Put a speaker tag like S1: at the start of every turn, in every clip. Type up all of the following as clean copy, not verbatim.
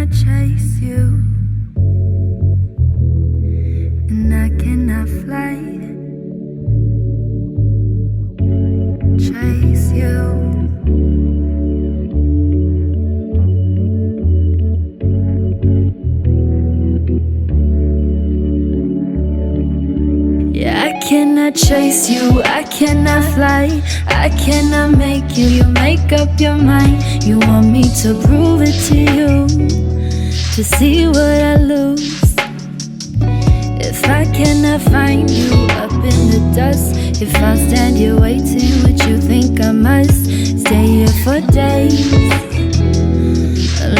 S1: cannot chase you, and I cannot fly, chase you. Yeah, I cannot chase you, I cannot fly, I cannot make you. You make up your mind, you want me to prove it to you, to see what I lose. If I cannot find you up in the dust, if I stand here waiting, would you think I must stay here for days,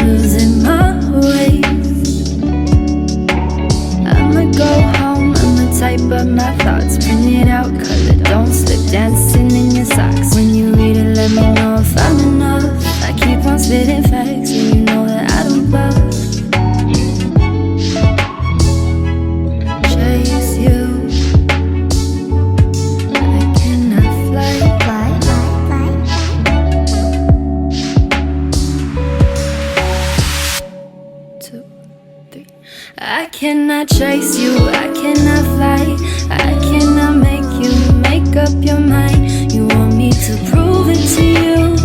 S1: losing my way? I'ma go home, I'ma type up my thoughts, print it out, color, don't slip, dancing in your socks. When you read it, let me know if I'm enough. I keep on spitting facts, and you know that I don't bluff. Chase you, I cannot fly. 2, 3. I cannot chase you, I cannot fly, I cannot make you make up your mind. You want me to prove it to you,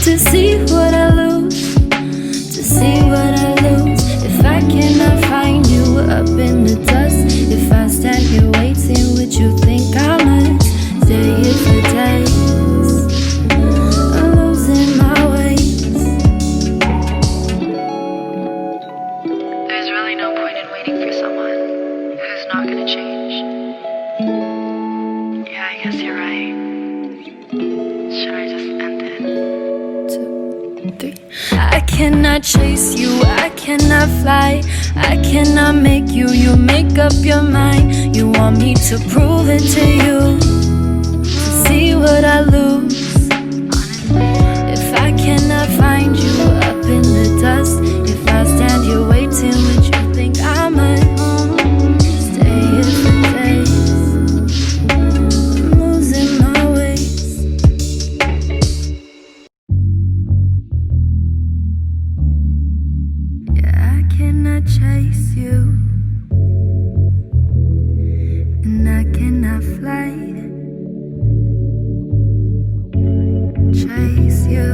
S1: to see what I lose, to see what I lose. If I cannot find you up in the dust, if I stand here waiting, would you think I must stay here for days? I'm losing my ways.
S2: There's really no point in waiting for someone who's not gonna change. Yeah, I guess you're right. Should I just end it?
S1: 2, 3. I cannot chase you, I cannot fly, I cannot make you. You make up your mind, you want me to prove it to you, to see what I lose. If I cannot find you up in the dust, if I stand here waiting, would you think I might stay here for days? I'm losing my ways. Yeah, I cannot chase you, and I cannot fly, chase you.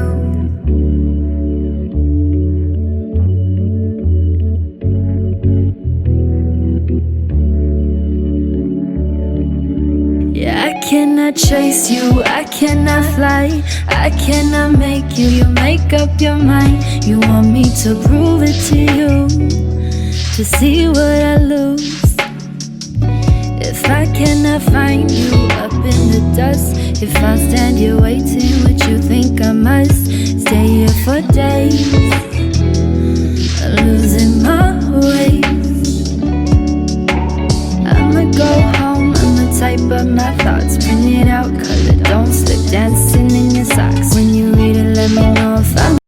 S1: Yeah, I cannot chase you, I cannot fly, I cannot make you. You make up your mind, you want me to prove it to you, to see what I lose. If I cannot find you up in the dust, if I stand here waiting, would you think I must stay here for days, losing my ways? I'ma go home, I'ma type up my thoughts, print it out,